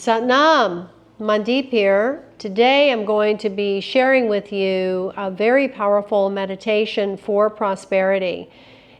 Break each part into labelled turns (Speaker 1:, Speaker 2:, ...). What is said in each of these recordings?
Speaker 1: Satnam, Mandeep here. Today I'm going to be sharing with you a very powerful meditation for prosperity.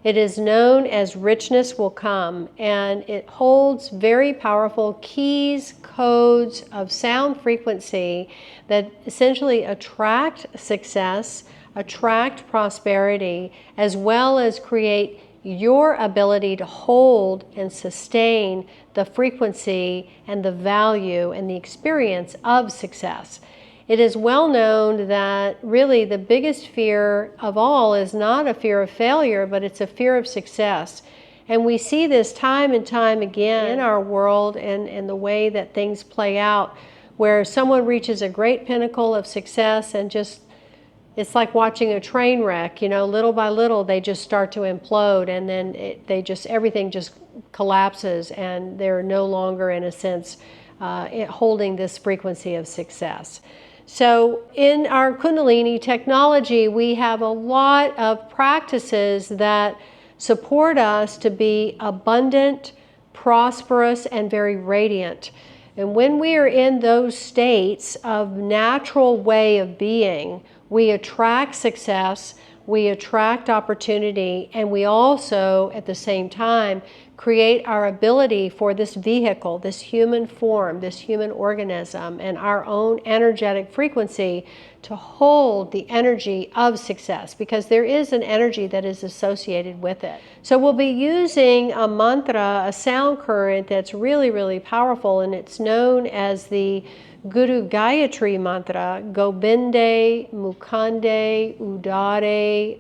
Speaker 1: It is known as Richness Will Come, and it holds very powerful keys, codes of sound frequency that essentially attract success, attract prosperity, as well as create your ability to hold and sustain the frequency and the value and the experience of success. It is well known that really the biggest fear of all is not a fear of failure, but it's a fear of success. And we see this time and time again in our world and the way that things play out, where someone reaches a great pinnacle of success and just it's like watching a train wreck, little by little they just start to implode, and then everything just collapses, and they're no longer, in a sense, holding this frequency of success. So in our Kundalini technology, we have a lot of practices that support us to be abundant, prosperous, and very radiant. And when we are in those states of natural way of being, we attract success, we attract opportunity, and we also, at the same time, create our ability for this vehicle, this human form, this human organism, and our own energetic frequency to hold the energy of success, because there is an energy that is associated with it. So we'll be using a mantra, a sound current that's really, really powerful, and it's known as the Guru Gayatri Mantra, Gobinday Mukanday Mantra,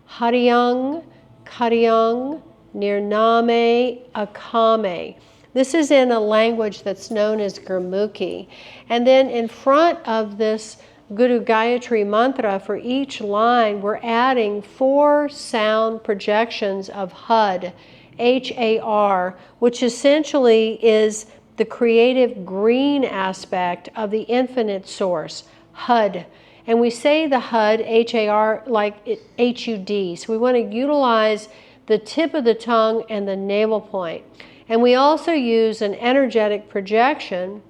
Speaker 1: Haryang Karyang Nirname Akame. This is in a language that's known as Gurmukhi. And then in front of this Guru Gayatri Mantra, for each line, we're adding 4 sound projections of HUD, H-A-R, which essentially is the creative green aspect of the infinite source, HUD. And we say the HUD, H-A-R, like H-U-D. So we want to utilize the tip of the tongue and the navel point. And we also use an energetic projection,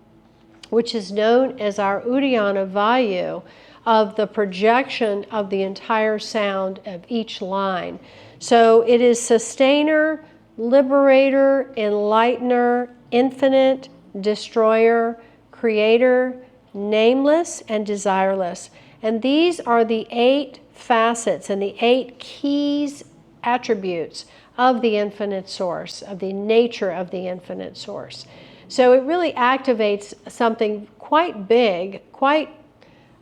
Speaker 1: which is known as our Udayana Vayu, of the projection of the entire sound of each line. So it is sustainer, liberator, enlightener, infinite, destroyer, creator, nameless, and desireless. And these are the 8 facets and the 8 keys, attributes of the infinite source, of the nature of the infinite source. So it really activates something quite big, quite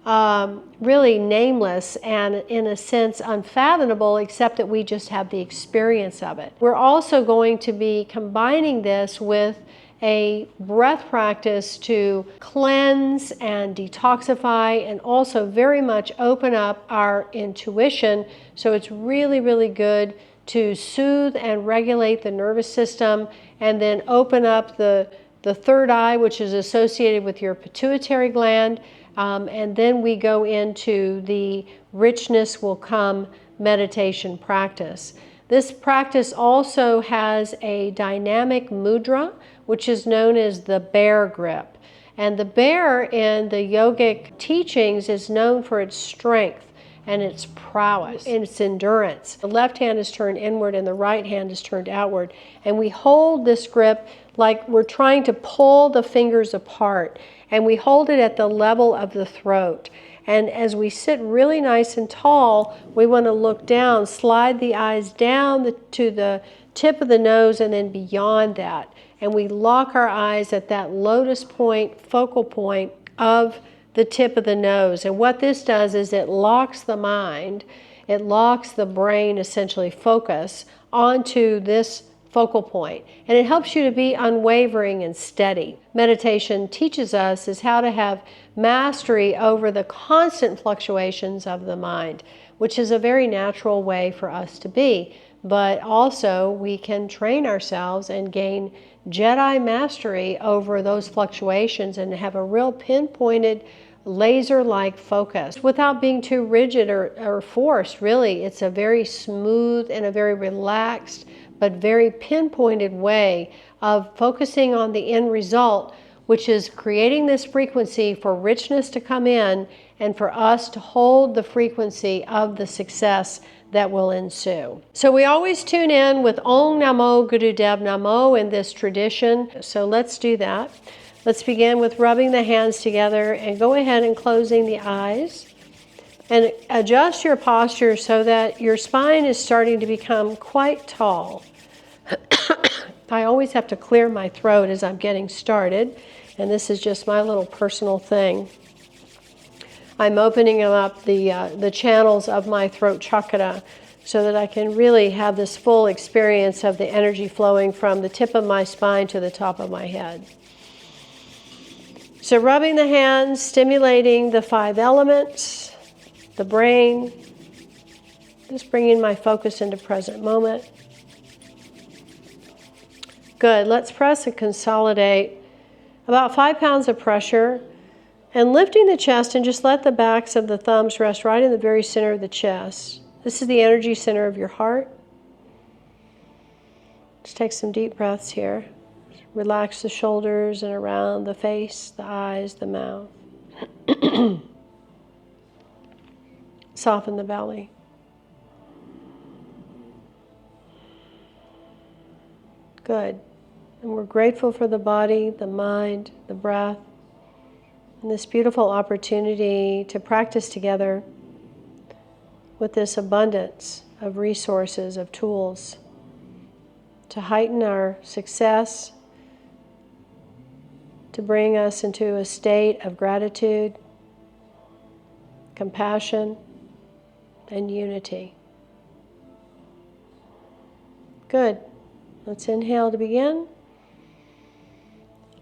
Speaker 1: really nameless, and in a sense unfathomable, except that we just have the experience of it. We're also going to be combining this with a breath practice to cleanse and detoxify, and also very much open up our intuition. So it's really, really good to soothe and regulate the nervous system, and then open up the third eye, which is associated with your pituitary gland. And then we go into the Richness Will Come meditation practice. This practice also has a dynamic mudra, which is known as the bear grip. And the bear in the yogic teachings is known for its strength and its prowess and its endurance. The left hand is turned inward and the right hand is turned outward. And we hold this grip like we're trying to pull the fingers apart. And we hold it at the level of the throat. And as we sit really nice and tall, we want to look down, slide the eyes down to the tip of the nose and then beyond that. And we lock our eyes at that lotus point, focal point of the tip of the nose. And what this does is it locks the mind, it locks the brain, essentially focus, onto this focal point. And it helps you to be unwavering and steady. Meditation teaches us is how to have mastery over the constant fluctuations of the mind, which is a very natural way for us to be. But also we can train ourselves and gain Jedi mastery over those fluctuations and have a real pinpointed laser-like focus without being too rigid or forced. Really, it's a very smooth and a very relaxed but very pinpointed way of focusing on the end result, which is creating this frequency for richness to come in and for us to hold the frequency of the success that will ensue. So we always tune in with Om Namo Gurudev Namo in this tradition. So let's do that. Let's begin with rubbing the hands together and go ahead and closing the eyes. And adjust your posture so that your spine is starting to become quite tall. I always have to clear my throat as I'm getting started, and this is just my little personal thing. I'm opening up the channels of my throat chakra so that I can really have this full experience of the energy flowing from the tip of my spine to the top of my head. So rubbing the hands, stimulating the 5 elements, the brain, just bringing my focus into present moment. Good. Let's press and consolidate about 5 pounds of pressure and lifting the chest, and just let the backs of the thumbs rest right in the very center of the chest. This is the energy center of your heart. Just take some deep breaths here. Relax the shoulders and around the face, the eyes, the mouth. Soften the belly. Good. And we're grateful for the body, the mind, the breath, and this beautiful opportunity to practice together with this abundance of resources, of tools, to heighten our success, to bring us into a state of gratitude, compassion, and unity. Good. Let's inhale to begin.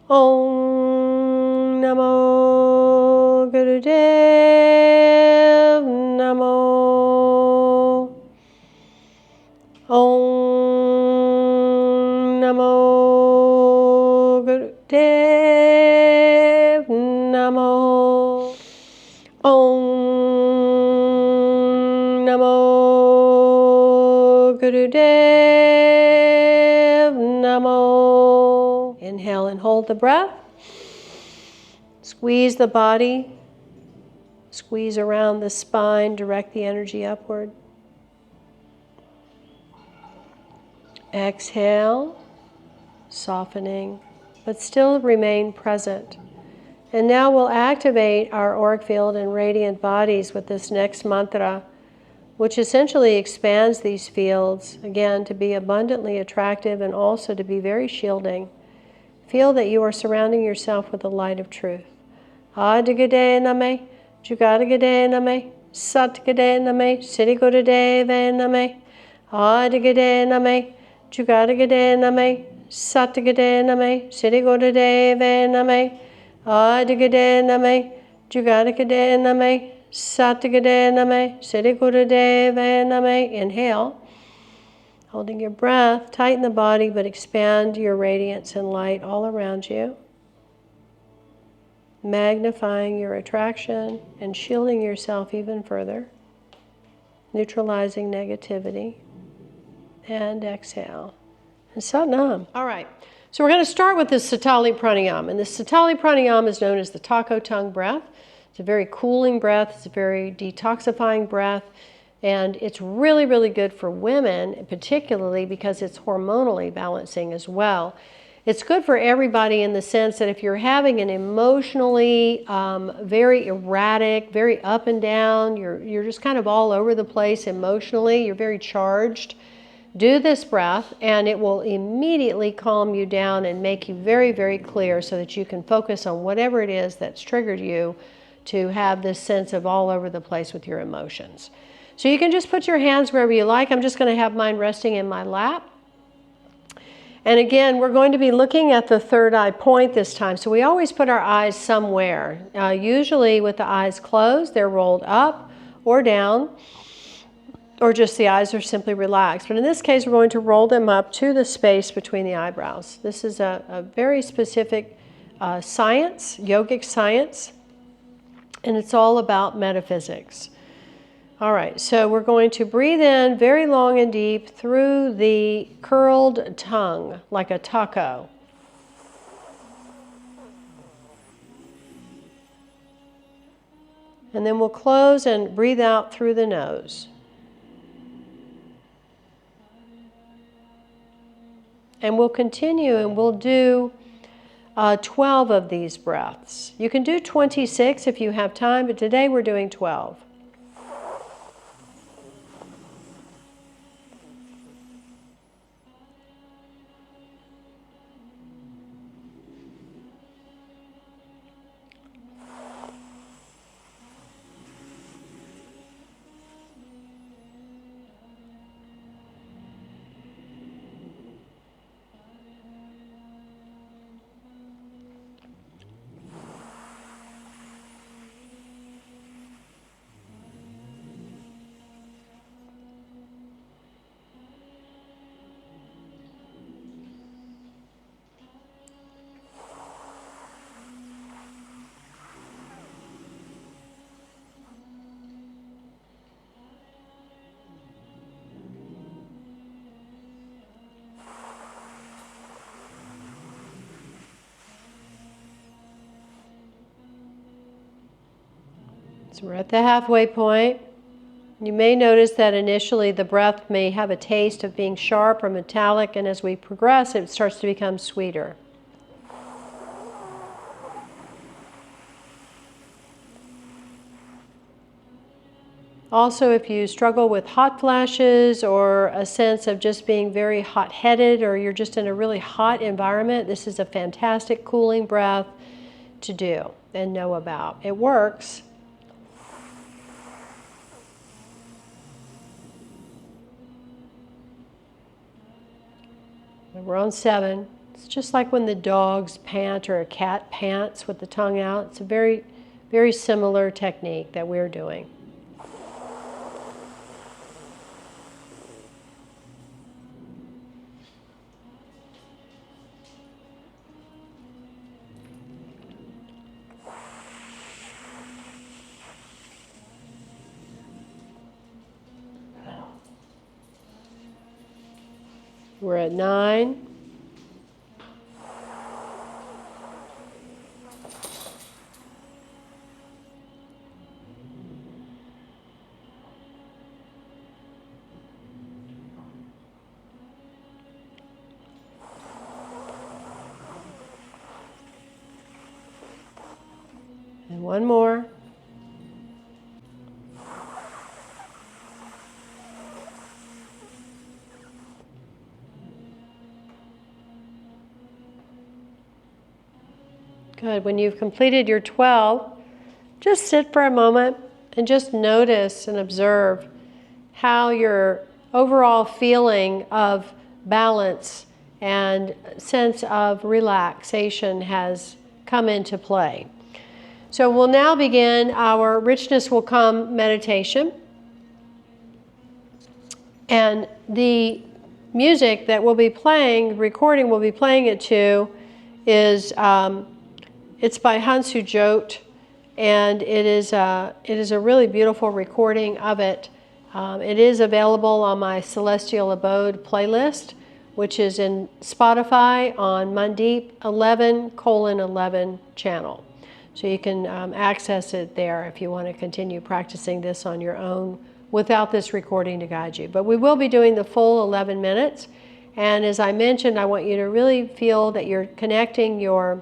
Speaker 1: Om Namo Gurudev Namo. Om Namo Gurudev Namo. Om Namo Gurudev Namo. Inhale and hold the breath. Squeeze the body. Squeeze around the spine. Direct the energy upward. Exhale, softening, but still remain present. And now we'll activate our auric field and radiant bodies with this next mantra, which essentially expands these fields, again, to be abundantly attractive and also to be very shielding. Feel that you are surrounding yourself with the light of truth. Adigade name, Jugadagade name, Satgade name, Siddhigurudeve name, Adigade name, Jugadagade name, Satgade name, Siddhigurudeve name, Adigade name, Jugadagade name, Satgade name, Siddhigurudeve name. Inhale, holding your breath, tighten the body, but expand your radiance and light all around you, magnifying your attraction and shielding yourself even further, neutralizing negativity. And exhale. And Sat Nam. All right. So we're going to start with this Sitali Pranayama. And this Sitali Pranayama is known as the taco tongue breath. It's a very cooling breath. It's a very detoxifying breath. And it's really, really good for women, particularly because it's hormonally balancing as well. It's good for everybody in the sense that if you're having an emotionally very erratic, very up and down, you're just kind of all over the place emotionally, you're very charged, do this breath and it will immediately calm you down and make you very, very clear so that you can focus on whatever it is that's triggered you to have this sense of all over the place with your emotions. So you can just put your hands wherever you like. I'm just going to have mine resting in my lap. And again, we're going to be looking at the third eye point this time. So we always put our eyes somewhere. Usually with the eyes closed, they're rolled up or down, or just the eyes are simply relaxed. But in this case, we're going to roll them up to the space between the eyebrows. This is a very specific science, yogic science, and it's all about metaphysics. All right, so we're going to breathe in very long and deep through the curled tongue, like a taco. And then we'll close and breathe out through the nose. And we'll continue and we'll do 12 of these breaths. You can do 26 if you have time, but today we're doing 12. So we're at the halfway point. You may notice that initially the breath may have a taste of being sharp or metallic, and as we progress, it starts to become sweeter. Also, if you struggle with hot flashes or a sense of just being very hot-headed, or you're just in a really hot environment, this is a fantastic cooling breath to do and know about. It works. We're on 7. It's just like when the dogs pant or a cat pants with the tongue out. It's a very, very similar technique that we're doing. We're at 9. And one more. Good. When you've completed your 12, just sit for a moment and just notice and observe how your overall feeling of balance and sense of relaxation has come into play. So we'll now begin our Richness Will Come meditation. And the music that we'll be playing, recording we'll be playing it to, is it's by Hansu Jot, and it is a really beautiful recording of it. It is available on my Celestial Abode playlist, which is in Spotify on Mandeep 11:11 channel. So you can access it there if you want to continue practicing this on your own without this recording to guide you. But we will be doing the full 11 minutes. And as I mentioned, I want you to really feel that you're connecting your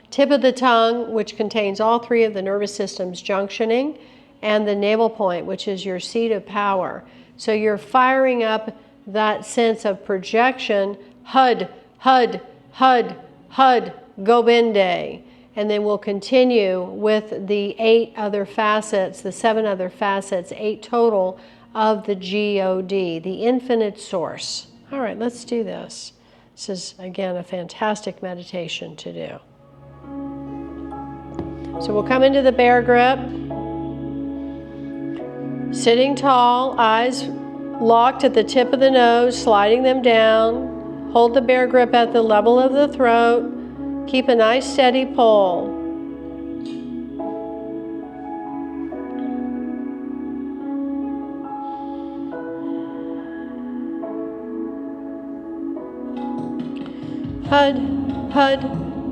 Speaker 1: tip of the tongue, which contains all 3 of the nervous systems junctioning, and the navel point, which is your seat of power. So you're firing up that sense of projection, Hud, Hud, Hud, Hud, Gobinday. And then we'll continue with the 8 other facets, the 7 other facets, 8 total of the God, the infinite source. All right, let's do this. This is, again, a fantastic meditation to do. So we'll come into the bear grip, sitting tall, eyes locked at the tip of the nose, sliding them down. Hold the bear grip at the level of the throat. Keep a nice steady pull. Hud, Hud,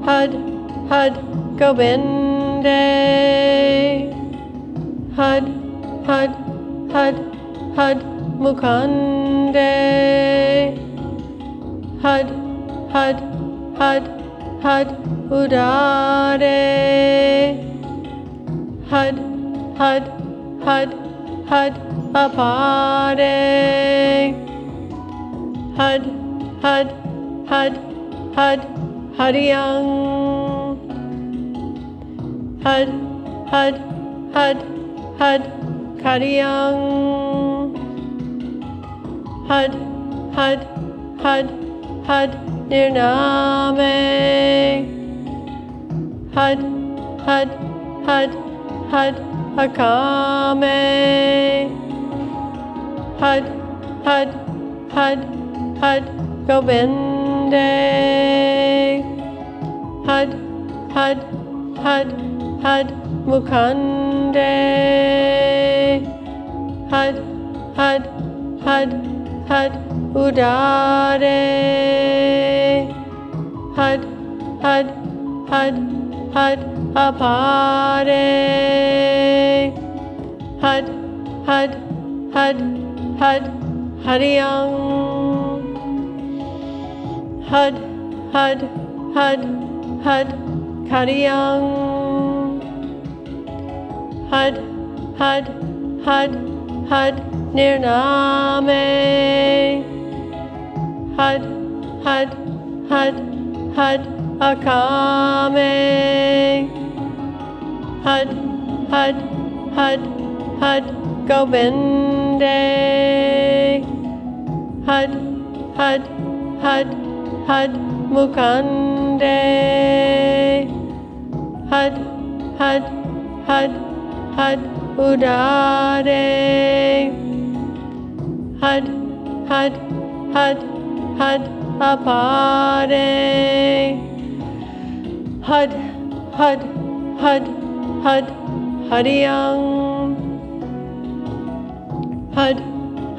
Speaker 1: Hud, Hud, Gobinday. Hud, Hud, Hud, Hud, Mukanday. Hud, Hud, Hud, Hud, Udare. Hud, Hud, Hud, Hud, Apare. Hud, Hud, Hud, Hud, Hariyang. Hud, Hud, Hud, Hud, Kariyang. Hud, Hud, Hud, Hud, Nirname. Hud, Hud, Hud, Hud, Akame. Hud, Hud, Hud, Hud, Gobinday. Hud, Hud, Hud, Hud, Mukanday. Hud, Hud, Hud, Hud, Udare. Hud, Hud, Hud, Hud, Apare. Hud, Hud, Hud, Hud, Hariyang. Hud, Hud, Hud, Hud, Kariyang. Hud, Hud, Hud, Hud, Nirname. Hud, Hud, Hud, Hud, Akame. Hud, Hud, Hud, Hud, Gobinday. Hud, Hud, Hud, Hud, Mukanday. Hud, Hud, Hud, Hud, Udare. Hud, Hud, Hud, Hud, Apare. Hud, Hud, Hud, Hud, Hariyang. Hud,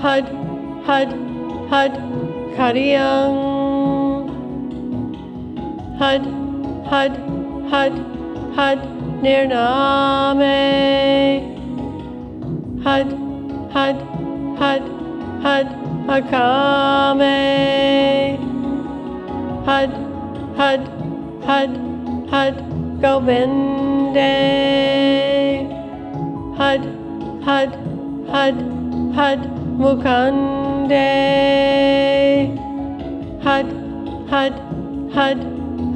Speaker 1: Hud, Hud, Hud, Kariyang. Hud, Hud, Hud, Hud, Nirname. Hud, Hud, Hud, Hud, Akame. Hud, Hud, Hud, Hud, Gobinday. Hud, Hud, Hud, Hud, Mukanday. Hud, Hud, Hud,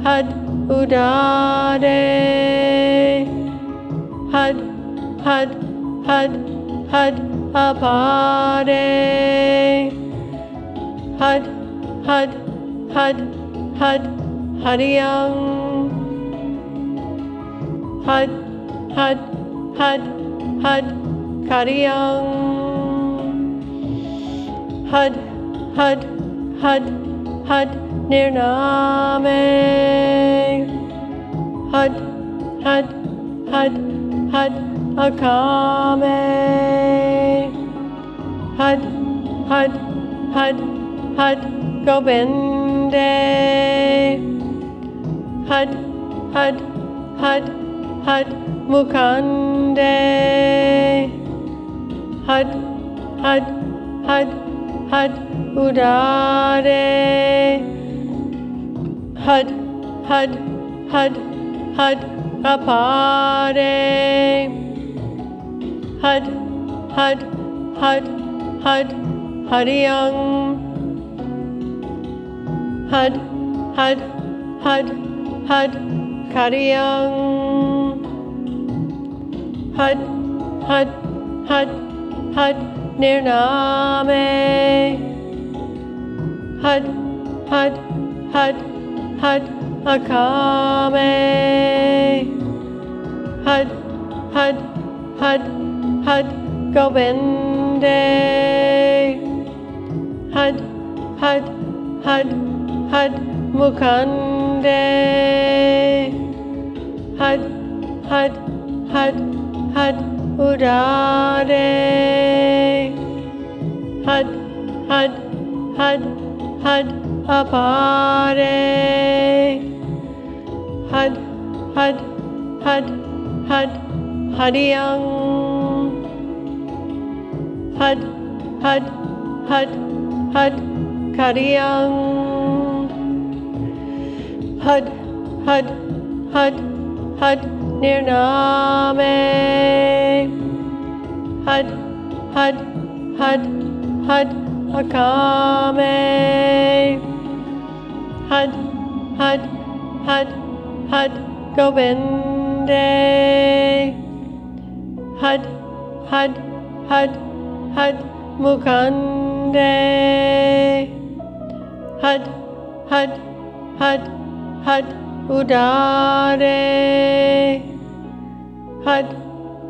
Speaker 1: Hud, Udare. Hud, Hud, Hud, Hud, Apare. Hud, Hud, Hud, Hud, Hariyang. Hud, Hud, Hud, Hud, Kariyang. Hud, Hud, Hud, Hud, Nirname. Hud, Hud, Hud, Hud, Akame. Hud, Hud, Hud, Hud, Gobinday. Hud, Hud, Hud, Hud, Mukanday. Hud, Hud, Hud, Hud, Udare. Hud, Hud, Hud, Hud, Apare. Hud, Hud, Hud, Hud, Hariyang. Hud, Hud, Hud, Hud, Kariyang. Hud, Hud, Hud, Hud, Nirname. Hud, Hud, Hud, Hud, Akame. Hud, Hud, Hud, Hud, Gobinday. Hud, Hud, Hud, Hud, Mukanday. Hud, Hud, Hud, Hud, Udare. Hud, Hud, Hud, Hud, apare. Had, had, had, had, Hariyang. Had, had, had, had, Kariyang. Had, had, had, had, Nirname. Had, had, had, had, Akame. Had, had, had, had, Gobinday. Had, had, had, had, Mukanday. Had, had, had, had, Udare. Had,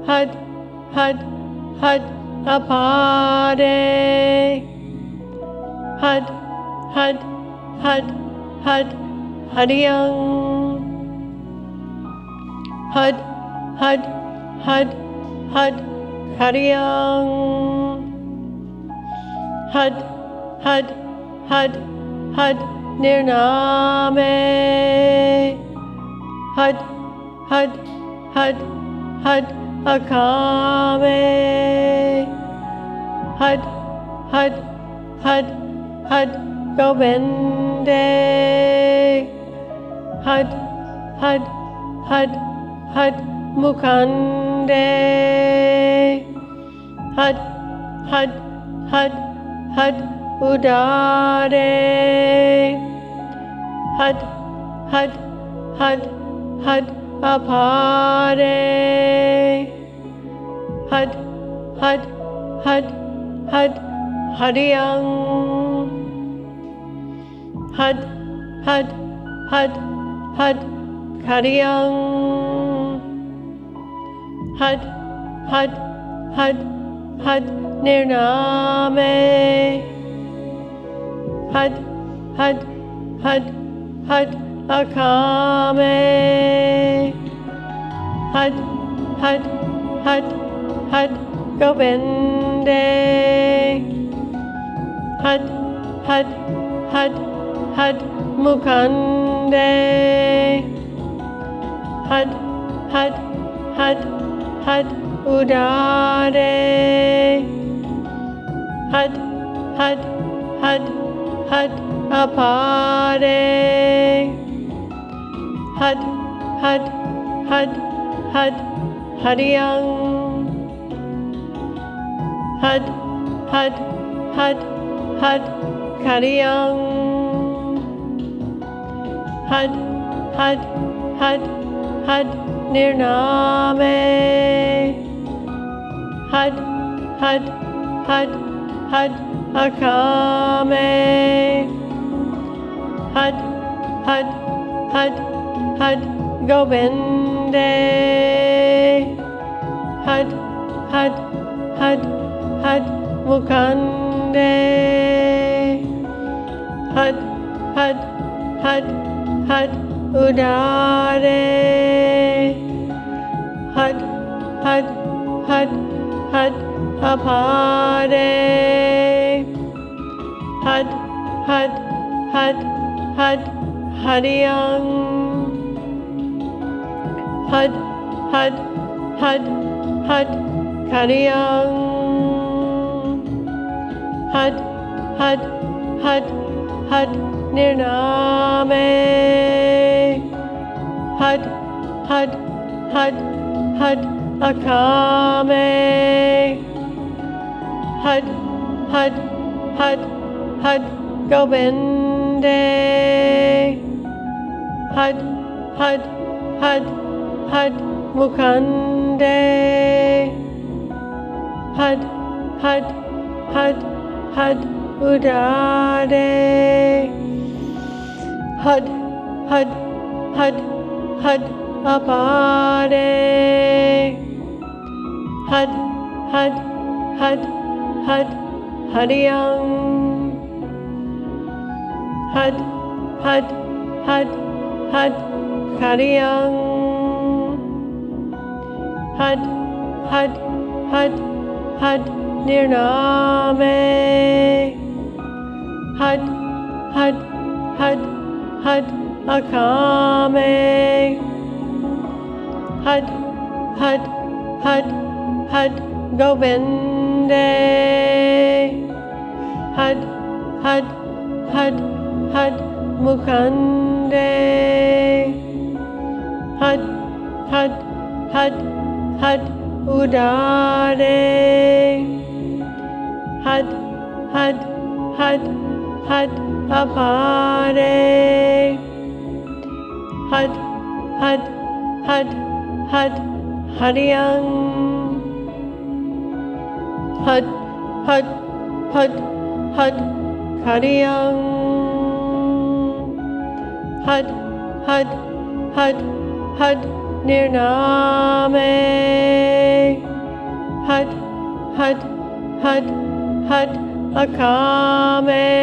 Speaker 1: had, had, had, Apare. Had, had, had, had, Hariyang. Had, had, had, had, Hariyang. Had, had, had, had, Nirname. Had, had, had, had, Akame. Had, had, had, had, Gobinday. Had, had, had, had, Mukanday. Had, had, had, had, Udare. Had, had, had, had, Apare. Had, had, had, had, Hariyang. Had, had, had, had, Kariyang. Had, had, had, had, Nirname. Had, had, had, had, Akame. Had, had, had, had, Gobinday. Had, had, had, had, Mukanday. Had, had, had, had, Udare. Had, had, had, had, Apare. Had, had, had, had, Hariyang. Had, had, had, had, Kariyang. Had, had, had, had, Nirname. Had, had, had, had, Akame. Had, had, had, had, Gobinday. Had, had, had, had, Mukanday. Had, had, had, had, Udare. Had, had, had, had, Apare. Had, had, had, had, Hariyang. Had, had, had, had, Kariyang. Had, had, had, had, Nirname. Had, had, had, had, Akame. Had, had, had, had, Gobinday. Had, had, had, had, Mukanday. Had, had, had, had, Udare. Had, had, had, had, Apare. Had, had, had, had, Hariyang. Had, had, had, had, Kariyang. Had, had, had, had, Nirname. Had, had, hud, hud, akame, hud, hud, hud, hud, Gobinday, hud, hud, hud, hud, Mukanday, hud, hud, hud, hud, udare, hud, hud, hud, hud, apare, hud, hud, hud, hud, hariyang, hud, hud, hud, hud, hariyang, hud, hud, hud, hud, nirname, hud, hud, hud, hud, akame.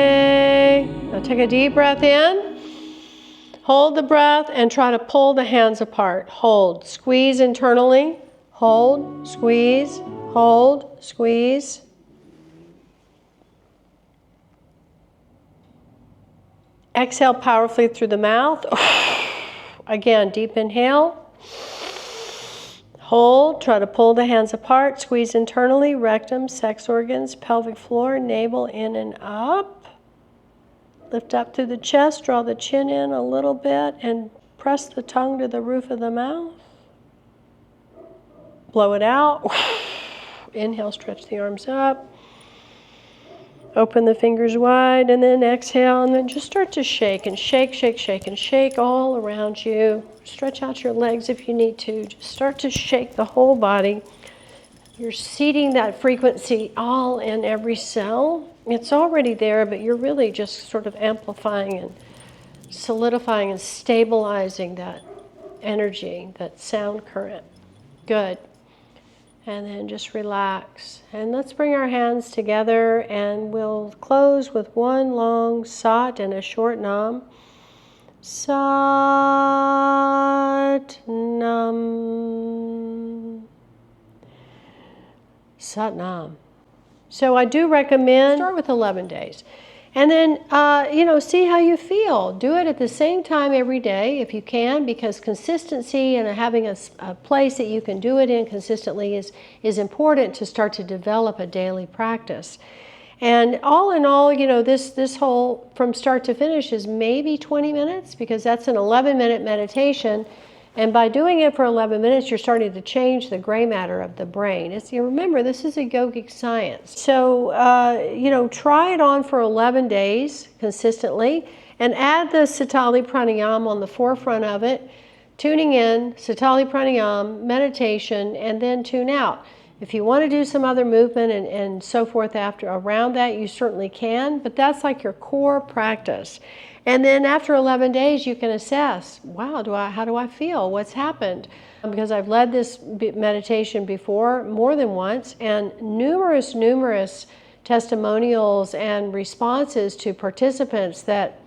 Speaker 1: Now take a deep breath in. Hold the breath and try to pull the hands apart. Hold, squeeze internally. Hold, squeeze, hold, squeeze. Exhale powerfully through the mouth. Again, deep inhale. Hold, try to pull the hands apart, squeeze internally, rectum, sex organs, pelvic floor, navel in and up. Lift up through the chest, draw the chin in a little bit, and press the tongue to the roof of the mouth. Blow it out. Inhale, stretch the arms up. Open the fingers wide, and then exhale, and then just start to shake and shake, shake, shake, and shake all around you. Stretch out your legs if you need to. Just start to shake the whole body. You're seeding that frequency all in every cell. It's already there, but you're really just sort of amplifying and solidifying and stabilizing that energy, that sound current. Good. And then just relax. And let's bring our hands together, and we'll close with one long Sat and a short Nam. Sat Nam. Sat Nam. So I do recommend start with 11 days. And then, see how you feel. Do it at the same time every day if you can, because consistency and having a place that you can do it in consistently is important to start to develop a daily practice. And all in all, this whole from start to finish is maybe 20 minutes, because that's an 11-minute meditation. And by doing it for 11 minutes, you're starting to change the gray matter of the brain. Remember, this is a yogic science. So, try it on for 11 days consistently, and add the Sitali Pranayama on the forefront of it, tuning in, Sitali Pranayama, meditation, and then tune out. If you want to do some other movement and so forth around that, you certainly can, but that's like your core practice. And then after 11 days, you can assess, wow, how do I feel? What's happened? Because I've led this meditation before, more than once, and numerous testimonials and responses to participants that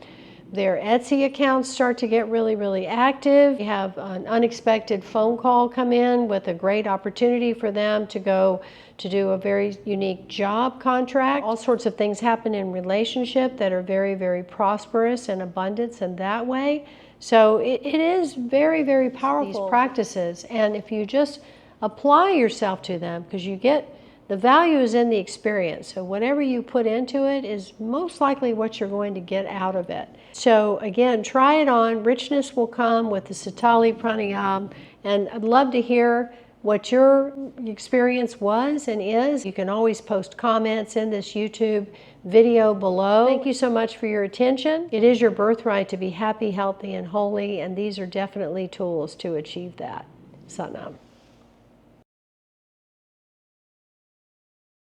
Speaker 1: their Etsy accounts start to get really, really active. You have an unexpected phone call come in with a great opportunity for them to go to do a very unique job contract. All sorts of things happen in relationship that are very, very prosperous and abundance in that way. So it is very, very powerful, these practices. And if you just apply yourself to them, because the value is in the experience. So whatever you put into it is most likely what you're going to get out of it. So again, try it on. Richness will come with the Sitali Pranayama. And I'd love to hear what your experience was and is. You can always post comments in this YouTube video below. Thank you so much for your attention. It is your birthright to be happy, healthy, and holy, and these are definitely tools to achieve that. Sat Nam.